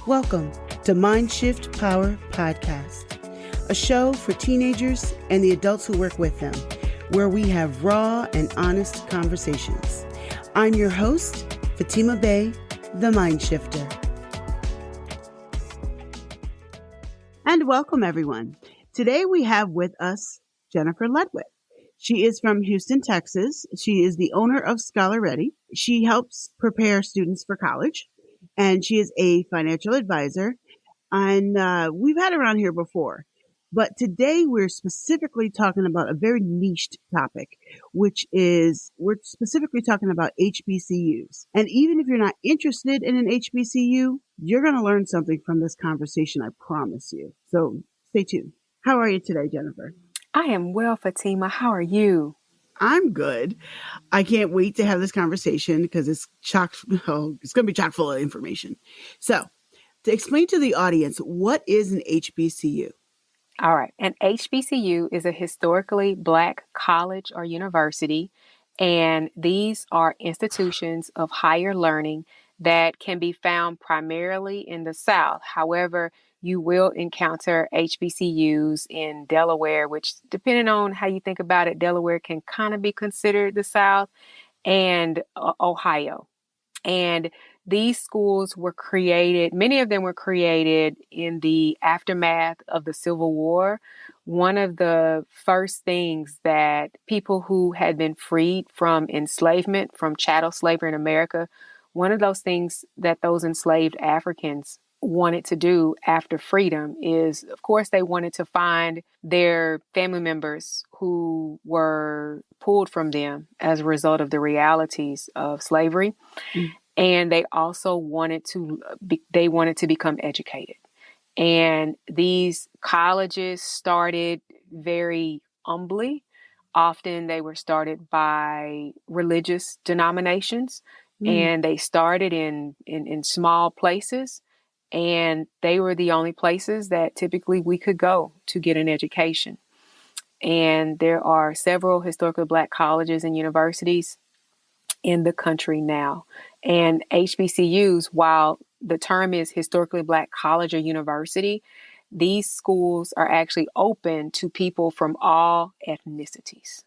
Welcome to Mind Shift Power Podcast, a show for teenagers and the adults who work with them, where we have raw and honest conversations. I'm your host, Fatima Bey, the Mind Shifter. And welcome, everyone. Today we have with us Jennifer Ledwith. She is from Houston, Texas. She is the owner of Scholar Ready. She helps prepare students for college, and she is a financial advisor. And we've had her on here before, but today we're specifically talking about a very niched topic, which is we're specifically talking about HBCUs. And even if you're not interested in an HBCU, you're going to learn something from this conversation, I promise you. So stay tuned. How are you today, Jennifer? I am well, Fatima. How are you? I'm good. I can't wait to have this conversation because it's going to be chock full of information. So to explain to the audience, what is an HBCU? All right. An HBCU is a historically Black college or university, and these are institutions of higher learning that can be found primarily in the South. However, you will encounter HBCUs in Delaware, which, depending on how you think about it, Delaware can kind of be considered the South, and Ohio. And these schools were created, many of them were created in the aftermath of the Civil War. One of the first things that people who had been freed from enslavement, from chattel slavery in America, one of those things that those enslaved Africans wanted to do after freedom is, of course, they wanted to find their family members who were pulled from them as a result of the realities of slavery. Mm. And they also wanted to become educated. And these colleges started very humbly. Often they were started by religious denominations, and they started in small places. And they were the only places that typically we could go to get an education. And there are several historically Black colleges and universities in the country now. And HBCUs, while the term is historically Black college or university, these schools are actually open to people from all ethnicities.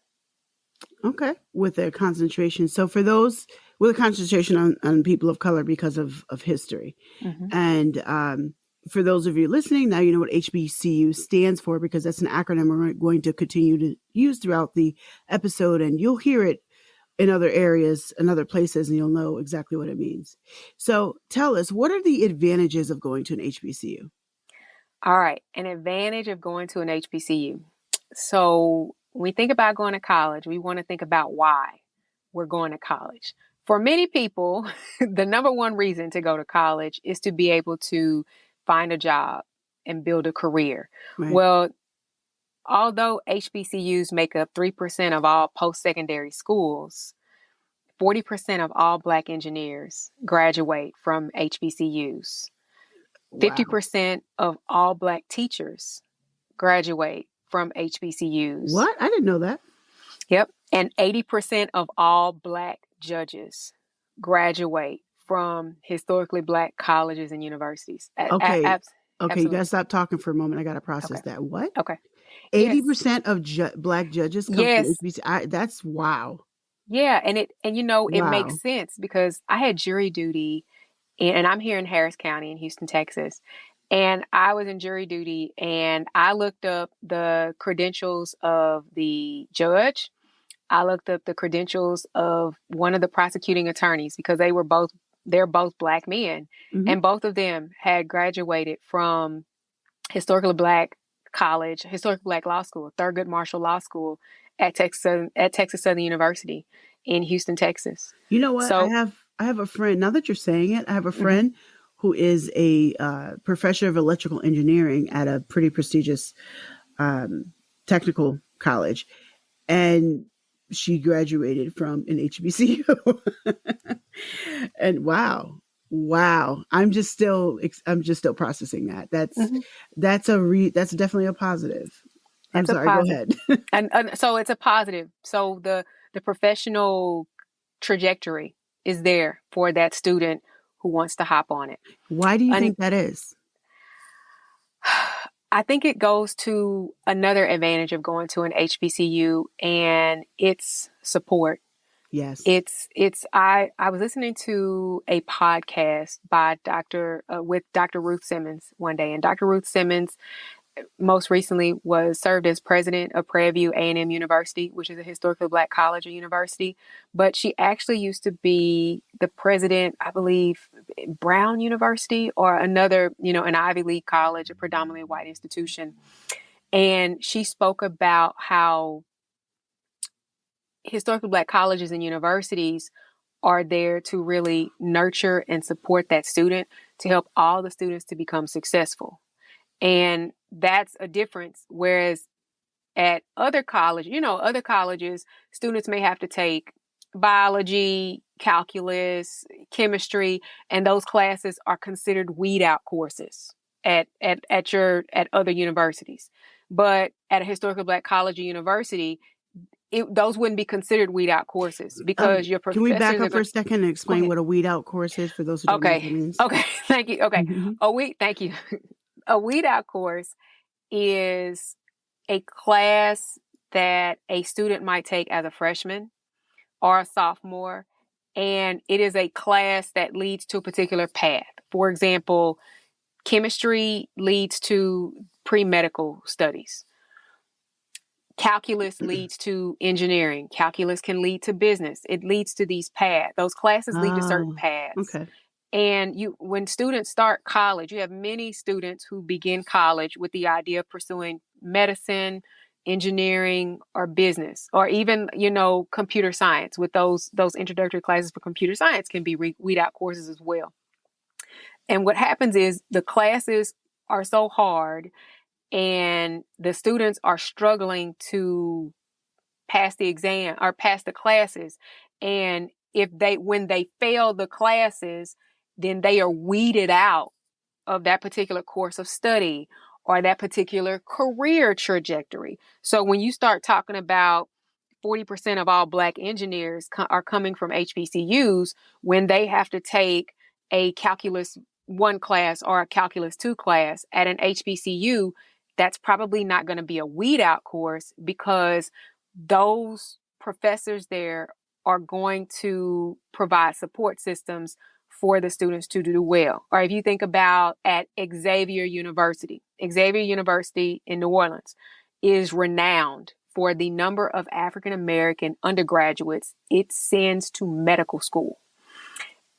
Okay, with a concentration. So for those with a concentration on people of color because of history. Mm-hmm. And for those of you listening, now you know what HBCU stands for, because that's an acronym we're going to continue to use throughout the episode, and you'll hear it in other areas and other places, and you'll know exactly what it means. So tell us, what are the advantages of going to an HBCU? All right, an advantage of going to an HBCU. So when we think about going to college, we want to think about why we're going to college. For many people, the number one reason to go to college is to be able to find a job and build a career. Right. Well, although HBCUs make up 3% of all post-secondary schools, 40% of all Black engineers graduate from HBCUs. Wow. 50% of all Black teachers graduate from HBCUs. What? I didn't know that. Yep. And 80% of all Black judges graduate from historically Black colleges and universities. Okay. Okay, you got to stop talking for a moment. I got to process that. What? Okay. 80% of Black judges come from HBCU. That's wow. Yeah, and it makes sense, because I had jury duty, and I'm here in Harris County in Houston, Texas. And I was in jury duty, and I looked up the credentials of the judge. I looked up the credentials of one of the prosecuting attorneys, because they're both Black men. Mm-hmm. And both of them had graduated from historically Black college, historically Black law school, Thurgood Marshall Law School at Texas Southern University in Houston, Texas. You know what? So, I have a friend, now that you're saying it, I have a friend mm-hmm. who is a professor of electrical engineering at a pretty prestigious technical college. And she graduated from an HBCU. And wow. I'm just still processing that. That's definitely a positive. I'm sorry, go ahead. and so it's a positive. So the professional trajectory is there for that student who wants to hop on it. Why do you And think that is? I think it goes to another advantage of going to an HBCU, and it's support. Yes. I was listening to a podcast by with Dr. Ruth Simmons one day, and Dr. Ruth Simmons most recently was served as president of Prairie View A&M University, which is a historically Black college or university. But she actually used to be the president, I believe, Brown University or another, an Ivy League college, a predominantly white institution. And she spoke about how historically Black colleges and universities are there to really nurture and support that student to help all the students to become successful. And that's a difference. Whereas at other colleges, students may have to take biology, calculus, chemistry, and those classes are considered weed out courses at other universities. But at a historically Black college or university, those wouldn't be considered weed out courses because your Can we back professors up are for going. a second and explain what a weed out course is for those who don't know what that Okay. means? Okay. Thank you. Okay. Mm-hmm. Thank you. A weed out course is a class that a student might take as a freshman or a sophomore, and it is a class that leads to a particular path. For example, chemistry leads to pre-medical studies. Calculus leads to engineering. Calculus can lead to business. It leads to these paths. Those classes lead to certain paths. Okay. And when students start college, you have many students who begin college with the idea of pursuing medicine, engineering, or business, or even, computer science. With those introductory classes for computer science can be weed out courses as well. And what happens is the classes are so hard and the students are struggling to pass the exam or pass the classes. And when they fail the classes, then they are weeded out of that particular course of study or that particular career trajectory. So when you start talking about 40% of all Black engineers are coming from HBCUs, when they have to take a calculus 1 class or a calculus 2 class at an HBCU, that's probably not going to be a weed out course because those professors there are going to provide support systems for the students to do well. Or if you think about at Xavier University in New Orleans is renowned for the number of African American undergraduates it sends to medical school.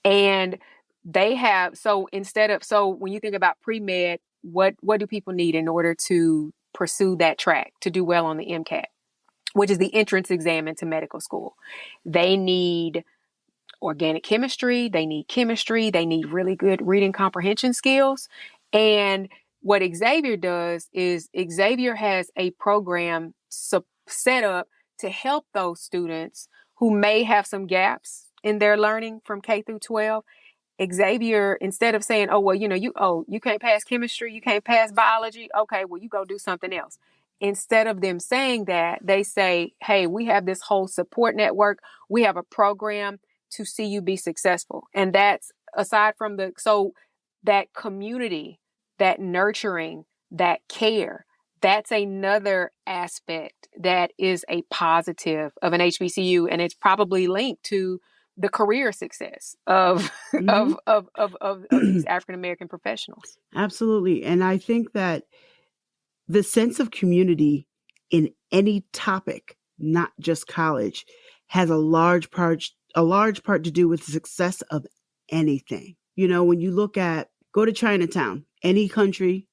And they have, so when you think about pre-med, what do people need in order to pursue that track, to do well on the MCAT, which is the entrance exam into medical school? They need organic chemistry, they need really good reading comprehension skills. And what Xavier does is Xavier has a program set up to help those students who may have some gaps in their learning from K through 12. Xavier, instead of saying, you can't pass chemistry, you can't pass biology, okay, well, you go do something else. Instead of them saying that, they say, hey, we have this whole support network. We have a program to see you be successful. And that's aside from that community, that nurturing, that care, that's another aspect that is a positive of an HBCU. And it's probably linked to the career success of these African American professionals. Absolutely. And I think that the sense of community in any topic, not just college, has a large part to do with the success of anything. When you go to Chinatown, any country,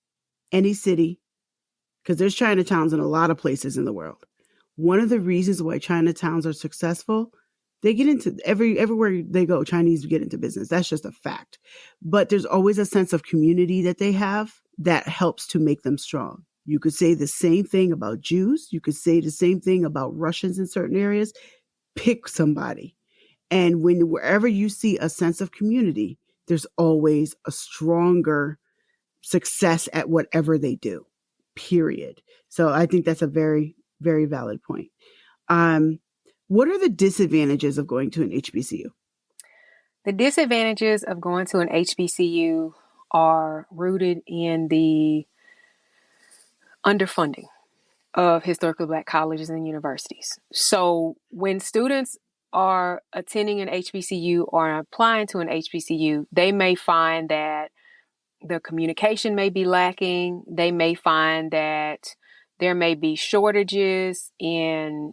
any city, because there's Chinatowns in a lot of places in the world. One of the reasons why Chinatowns are successful, they get into everywhere they go, Chinese get into business. That's just a fact. But there's always a sense of community that they have that helps to make them strong. You could say the same thing about Jews. You could say the same thing about Russians in certain areas. Pick somebody. And wherever you see a sense of community, there's always a stronger success at whatever they do, period. So I think that's a very, very valid point. What are the disadvantages of going to an HBCU? The disadvantages of going to an HBCU are rooted in the underfunding of historically Black colleges and universities. So when students are attending an HBCU or applying to an HBCU, they may find that the communication may be lacking. They may find that there may be shortages in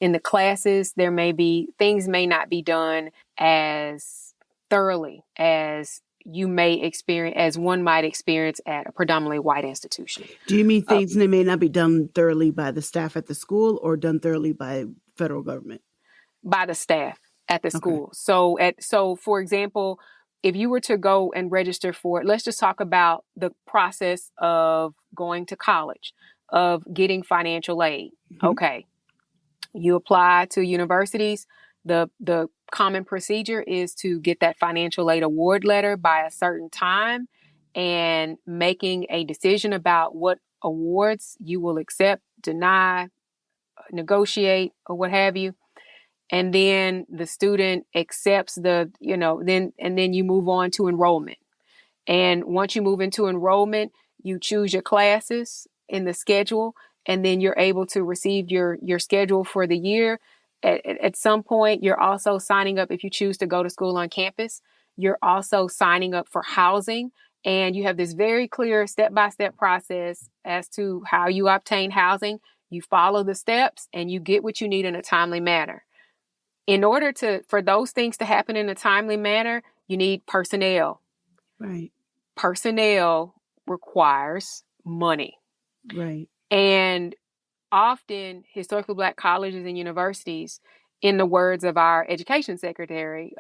the classes. There may be things may not be done as thoroughly as you may experience, as one might experience at a predominantly white institution. Do you mean things that may not be done thoroughly by the staff at the school or done thoroughly by federal government? By the staff at the school. So for example, if you were to go and register for, let's just talk about the process of going to college, of getting financial aid. Mm-hmm. Okay. You apply to universities. The common procedure is to get that financial aid award letter by a certain time and making a decision about what awards you will accept, deny, negotiate, or what have you. And then the student accepts then you move on to enrollment. And once you move into enrollment, you choose your classes in the schedule, and then you're able to receive your schedule for the year. At some point, you're also signing up, if you choose to go to school on campus, you're also signing up for housing. And you have this very clear step-by-step process as to how you obtain housing. You follow the steps and you get what you need in a timely manner. In order for those things to happen in a timely manner, you need personnel. Right. Personnel requires money. Right. And often historically Black colleges and universities, in the words of our education secretary,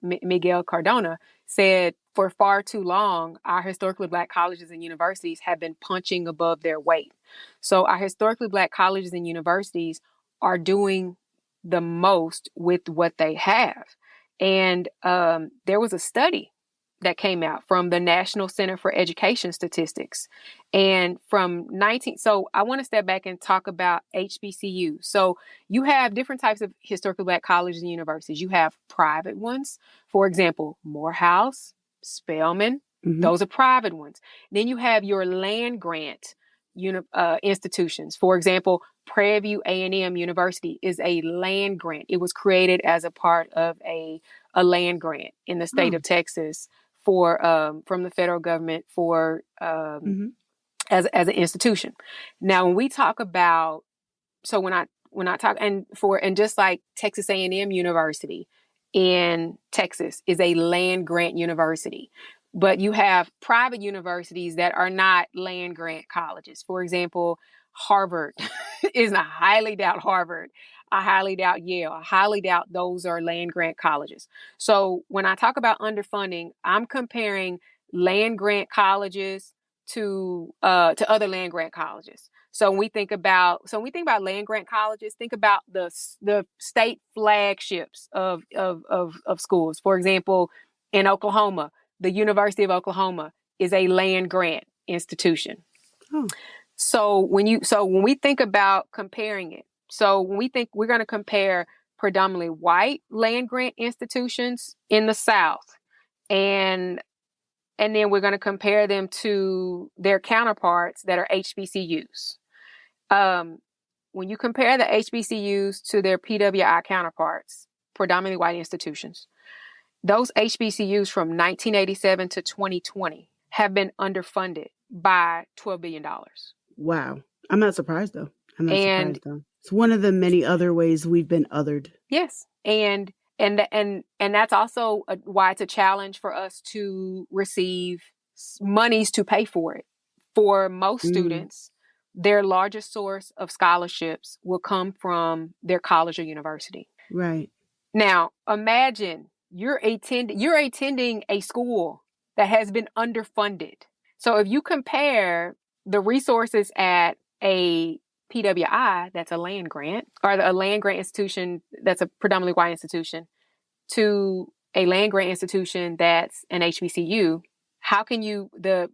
Miguel Cardona, said for far too long, our historically Black colleges and universities have been punching above their weight. So our historically Black colleges and universities are doing the most with what they have. And there was a study that came out from the National Center for Education Statistics. And so I want to step back and talk about HBCU. So you have different types of historically Black colleges and universities. You have private ones, for example, Morehouse, Spelman, mm-hmm. Those are private ones. Then you have your land grant institutions. For example, Prairie View A&M University is a land grant. It was created as a part of a land grant in the state of Texas from the federal government mm-hmm. as an institution. Now, when we talk about, so when I talk and just like Texas A&M University in Texas is a land grant university. But you have private universities that are not land grant colleges. For example, Harvard I highly doubt Harvard. I highly doubt Yale. I highly doubt those are land grant colleges. So when I talk about underfunding, I'm comparing land grant colleges to other land grant colleges. So when we think about land grant colleges, think about the state flagships of schools. For example, in Oklahoma, the University of Oklahoma is a land grant institution. Oh. So when we think about comparing it, so when we think we're going to compare predominantly white land grant institutions in the South, and then we're going to compare them to their counterparts that are HBCUs. When you compare the HBCUs to their PWI counterparts, predominantly white institutions, those HBCUs from 1987 to 2020 have been underfunded by $12 billion. Wow. I'm not surprised, though. It's one of the many other ways we've been othered. Yes. And that's also why it's a challenge for us to receive monies to pay for it. For most students, their largest source of scholarships will come from their college or university. Right. Now, imagine you're attending a school that has been underfunded. So if you compare the resources at a PWI, that's a land grant, or a land grant institution that's a predominantly white institution, to a land grant institution that's an HBCU, how can you the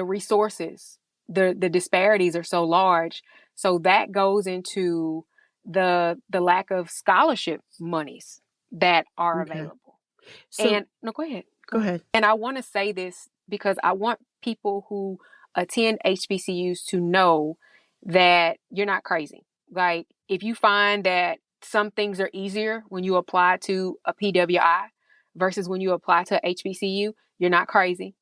resources, the disparities are so large. So that goes into the lack of scholarship monies that are available. So And no, go ahead. Go go ahead. ahead. And I want to say this because I want people who attend HBCUs to know that you're not crazy. Like, if you find that some things are easier when you apply to a PWI versus when you apply to HBCU, you're not crazy.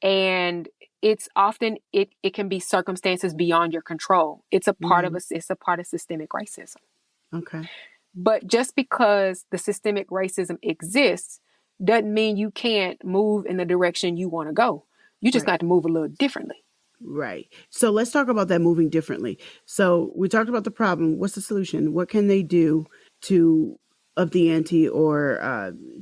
And it's often it can be circumstances beyond your control. It's a part of Hmm. it's a part of systemic racism. Okay. But just because the systemic racism exists doesn't mean you can't move in the direction you want to go. You just Right. got to move a little differently. Right. So let's talk about that moving differently. So we talked about the problem. What's the solution? What can they do to up the ante or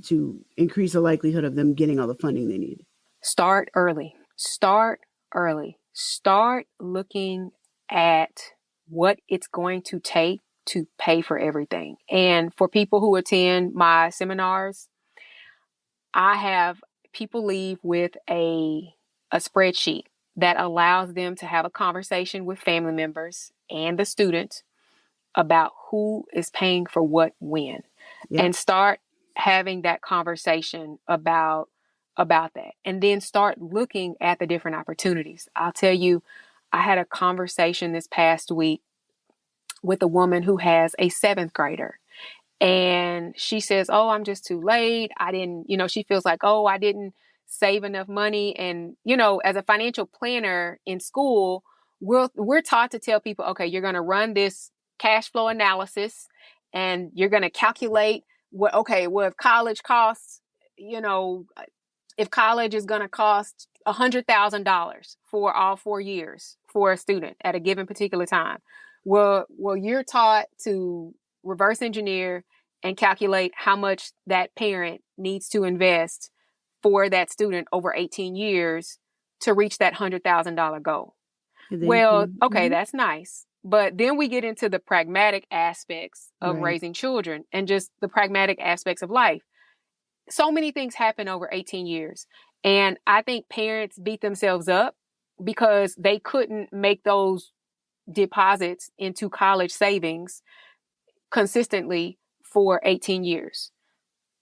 to increase the likelihood of them getting all the funding they need? Start early. Start early. Start looking at what it's going to take to pay for everything. And for people who attend my seminars, I have people leave with a spreadsheet that allows them to have a conversation with family members and the student about who is paying for what when, Yep. and start having that conversation about that, and then start looking at the different opportunities. I'll tell you, I had a conversation this past week with a woman who has a seventh grader, and she says, "Oh, I'm just too late. I didn't," she feels like, "Oh, I didn't save enough money." And, as a financial planner in school, we're taught to tell people, okay, you're going to run this cash flow analysis and you're going to calculate if college costs, you know, if college is going to cost $100,000 for all 4 years for a student at a given particular time. Well, you're taught to reverse engineer and calculate how much that parent needs to invest for that student over 18 years to reach that $100,000 goal. And then, Well, okay, mhm. that's nice. But then we get into the pragmatic aspects of Right. raising children and just the pragmatic aspects of life. So many things happen over 18 years. And I think parents beat themselves up because they couldn't make those deposits into college savings consistently for 18 years.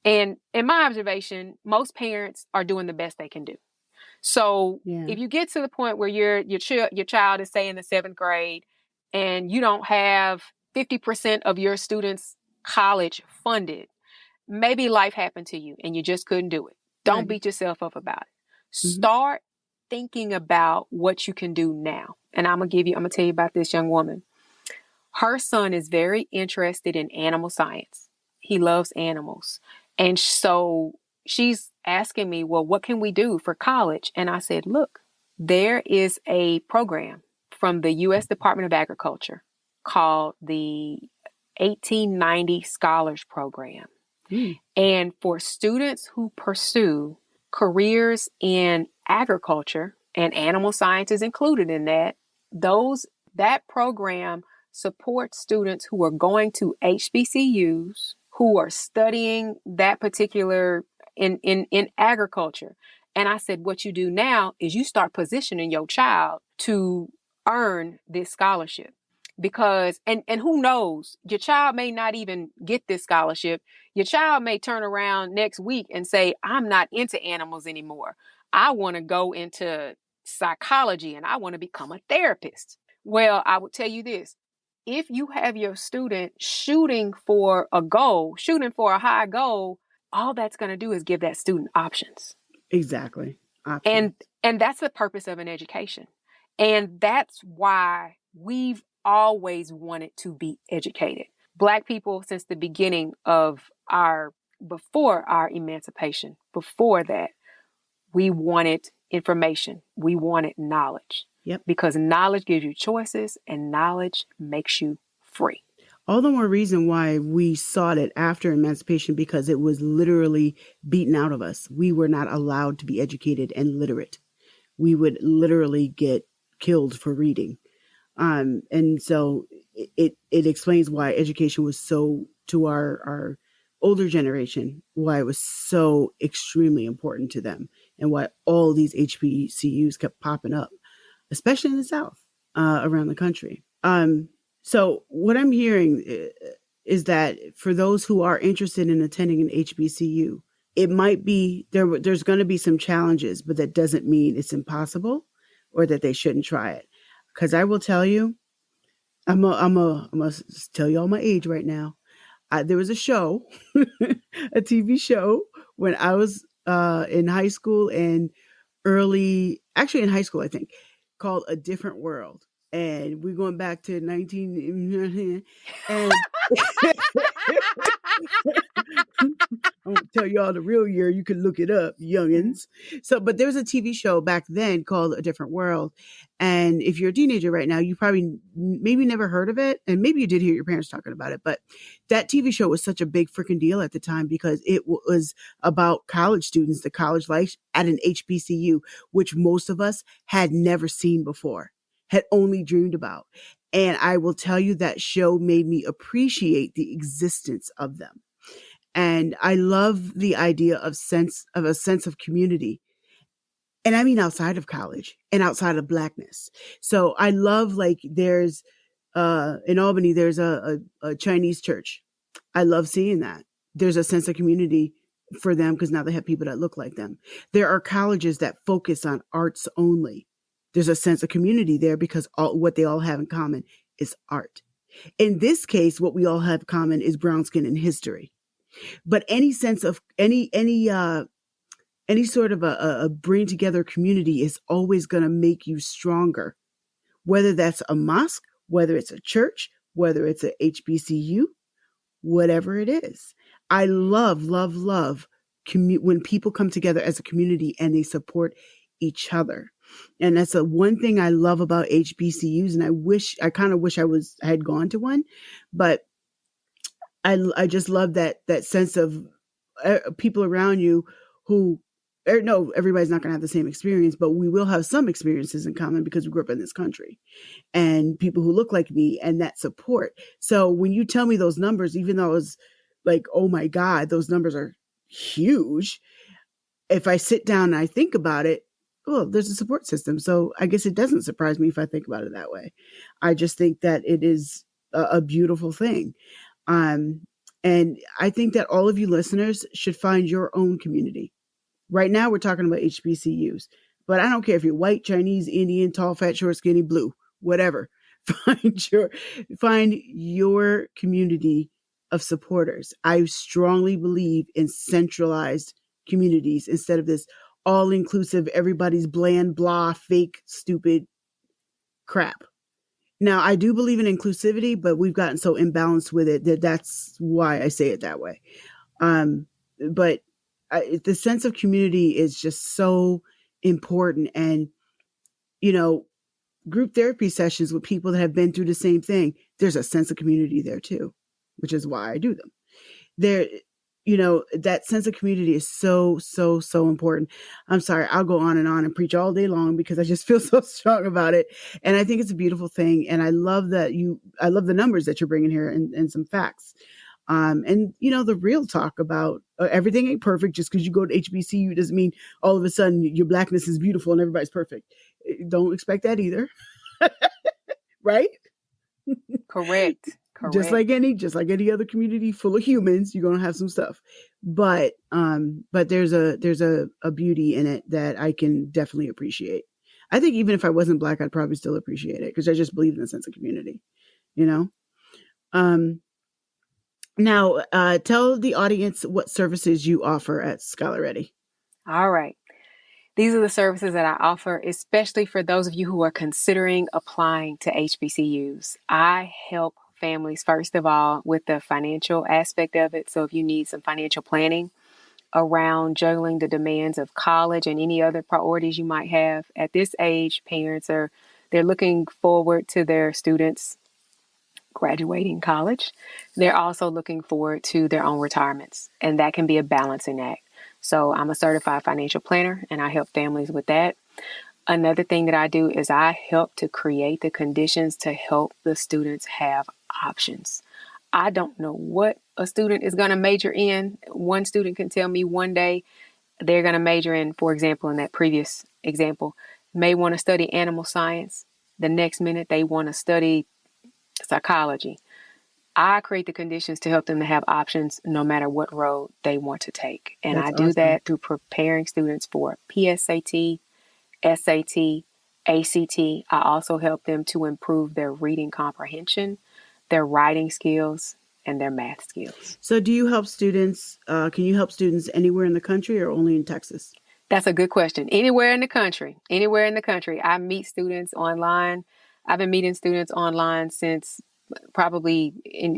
And in my observation, most parents are doing the best they can do. So Yeah. if you get to the point where your child is, say, in the seventh grade and you don't have 50% of your students' college funded, maybe life happened to you and you just couldn't do it. Don't Right. beat yourself up about it. Hmm. Start thinking about what you can do now. And I'm going to tell you about this young woman. Her son is very interested in animal science. He loves animals. And so she's asking me, well, what can we do for college? And I said, look, there is a program from the U.S. Department of Agriculture called the 1890 Scholars Program. Mm. And for students who pursue careers in agriculture, and animal science is included in that program supports students who are going to HBCUs, who are studying that particular in agriculture. And I said, what you do now is you start positioning your child to earn this scholarship. Because and who knows, your child may not even get this scholarship. Your child may turn around next week and say, I'm not into animals anymore. I want to go into psychology and I want to become a therapist. Well, I would tell you this. If you have your student shooting for a high goal, all that's going to do is give that student options. Exactly. Options. And that's the purpose of an education. And that's why we've always wanted to be educated. Black people, since the beginning of before our emancipation, before that, we wanted information. We wanted knowledge. Yep. Because knowledge gives you choices and knowledge makes you free. All the more reason why we sought it after emancipation, because it was literally beaten out of us. We were not allowed to be educated and literate. We would literally get killed for reading. And so it explains why education was so, to our older generation, why it was so extremely important to them and why all these HBCUs kept popping up, especially in the South, around the country. So what I'm hearing is that for those who are interested in attending an HBCU, it might be there's going to be some challenges, but that doesn't mean it's impossible or that they shouldn't try it. Because I will tell you, I'm a tell you all my age right now. There was a show, a TV show when I was in high school and actually in high school, I think, called A Different World. And we're going back to 19, and I won't tell y'all the real year. You can look it up, Mm. youngins. So, but there was a TV show back then called A Different World. And if you're a teenager right now, you probably maybe never heard of it. And maybe you did hear your parents talking about it. But that TV show was such a big freaking deal at the time because it was about college students, the college life at an HBCU, which most of us had never seen before, had only dreamed about. And I will tell you that show made me appreciate the existence of them. And I love the idea of a sense of community. And I mean outside of college and outside of blackness. So I love, like, there's in Albany there's a Chinese church. I love seeing that. There's a sense of community for them because now they have people that look like them. There are colleges that focus on arts only. There's a sense of community there because what they all have in common is art. In this case, what we all have in common is brown skin and history. But any sense of any sort of a bring together community is always going to make you stronger, whether that's a mosque, whether it's a church, whether it's a HBCU, whatever it is. I love, love, love when people come together as a community and they support each other. And that's the one thing I love about HBCUs. And I kind of wish I had gone to one, but I just love that sense of people around you who, no, everybody's not going to have the same experience, but we will have some experiences in common because we grew up in this country, and people who look like me, and that support. So when you tell me those numbers, even though I was like, oh my God, those numbers are huge. If I sit down and I think about it, well, there's a support system. So I guess it doesn't surprise me if I think about it that way. I just think that it is a beautiful thing. And I think that all of you listeners should find your own community. Right now, we're talking about HBCUs, but I don't care if you're white, Chinese, Indian, tall, fat, short, skinny, blue, whatever. Find your community of supporters. I strongly believe in centralized communities instead of this all-inclusive, everybody's bland, blah, fake, stupid crap. Now, I do believe in inclusivity, but we've gotten so imbalanced with it that's why I say it that way. But the sense of community is just so important. And, group therapy sessions with people that have been through the same thing, there's a sense of community there too, which is why I do them. That sense of community is so, so, so important. I'm sorry, I'll go on and preach all day long because I just feel so strong about it. And I think it's a beautiful thing. And I love I love the numbers that you're bringing here and some facts. And the real talk about everything ain't perfect. Just because you go to HBCU doesn't mean all of a sudden your blackness is beautiful and everybody's perfect. Don't expect that either. Right? Correct. Just like any other community full of humans, you're gonna have some stuff. But there's a beauty in it that I can definitely appreciate. I think even if I wasn't Black, I'd probably still appreciate it because I just believe in a sense of community. Now, tell the audience what services you offer at Scholar Ready. All right. These are the services that I offer, especially for those of you who are considering applying to HBCUs. I help families, first of all, with the financial aspect of it. So if you need some financial planning around juggling the demands of college and any other priorities you might have at this age, they're looking forward to their students graduating college. They're also looking forward to their own retirements, and that can be a balancing act. So I'm a certified financial planner, and I help families with that. Another thing that I do is I help to create the conditions to help the students have options. I don't know what a student is going to major in. One student can tell me one day they're going to major in, for example, in that previous example, may want to study animal science. The next minute they want to study psychology. I create the conditions to help them to have options no matter what road they want to take. And That's I do awesome. that through preparing students for PSAT, SAT, ACT. I also help them to improve their reading comprehension, their writing skills, and their math skills. So do you help students, can you help students anywhere in the country or only in Texas? That's a good question. Anywhere in the country, anywhere in the country. I meet students online. I've been meeting students online since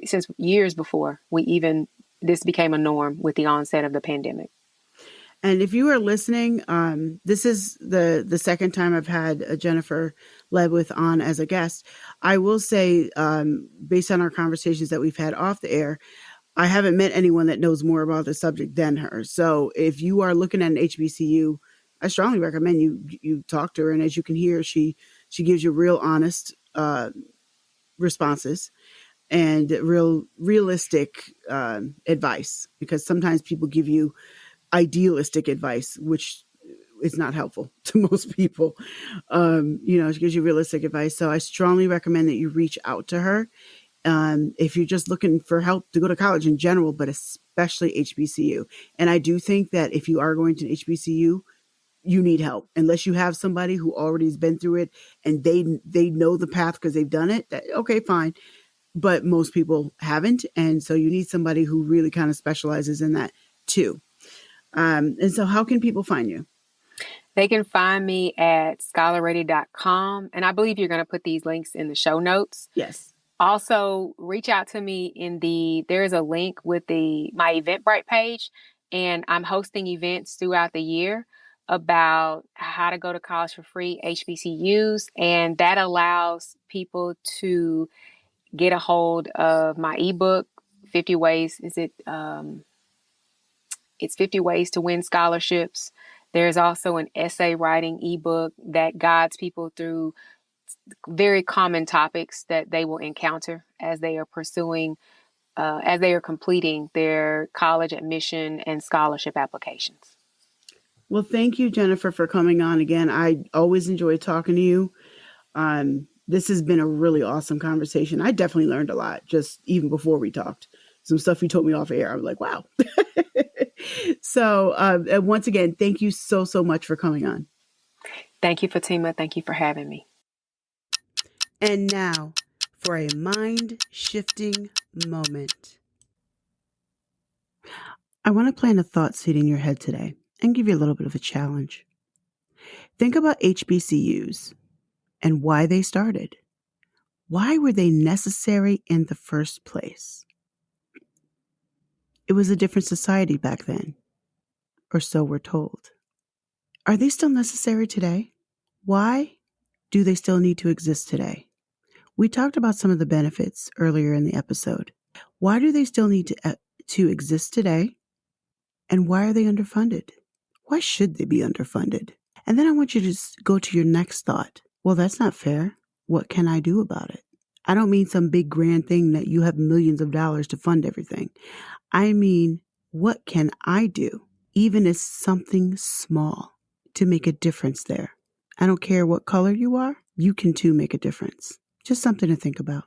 since years before this became a norm with the onset of the pandemic. And if you are listening, this is the second time I've had Jennifer Ledwith on as a guest. I will say, based on our conversations that we've had off the air, I haven't met anyone that knows more about the subject than her. So if you are looking at an HBCU, I strongly recommend you talk to her. And as you can hear, she gives you real honest responses and realistic advice, because sometimes people give you idealistic advice, which is not helpful to most people. She gives you realistic advice. So I strongly recommend that you reach out to her. If you're just looking for help to go to college in general, but especially HBCU. And I do think that if you are going to an HBCU, you need help unless you have somebody who already has been through it and they know the path because they've done it. Okay, fine. But most people haven't. And so you need somebody who really kind of specializes in that too. And so how can people find you? They can find me at scholarready.com. And I believe you're going to put these links in the show notes. Yes. Also, reach out to me there's a link with my Eventbrite page, and I'm hosting events throughout the year about how to go to college for free, HBCUs, and that allows people to get a hold of my ebook, 50 Ways. It's 50 Ways to Win Scholarships. There's also an essay writing ebook that guides people through very common topics that they will encounter as they are completing their college admission and scholarship applications. Well, thank you, Jennifer, for coming on again. I always enjoy talking to you. This has been a really awesome conversation. I definitely learned a lot just even before we talked. Some stuff you told me off air. I was like, wow. So and once again, thank you so much for coming on. Thank you, Fatima. Thank you for having me. And now for a mind-shifting moment. I want to plant a thought seed in your head today and give you a little bit of a challenge. Think about HBCUs and why they started. Why were they necessary in the first place? It was a different society back then, or so we're told. Are they still necessary today? Why do they still need to exist today? We talked about some of the benefits earlier in the episode. Why do they still need to exist today? And why are they underfunded? Why should they be underfunded? And then I want you to go to your next thought. Well, that's not fair. What can I do about it? I don't mean some big grand thing that you have millions of dollars to fund everything. I mean, what can I do, even as something small, to make a difference there? I don't care what color you are. You can too make a difference. Just something to think about.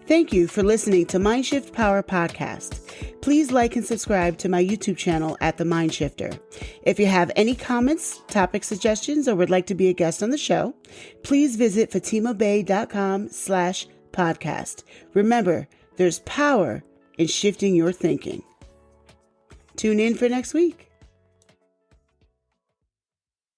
Thank you for listening to Mindshift Power Podcast. Please like and subscribe to my YouTube channel at The Mindshifter. If you have any comments, topic suggestions, or would like to be a guest on the show, please visit fatimabay.com/podcast. Remember, there's power in shifting your thinking. Tune in for next week.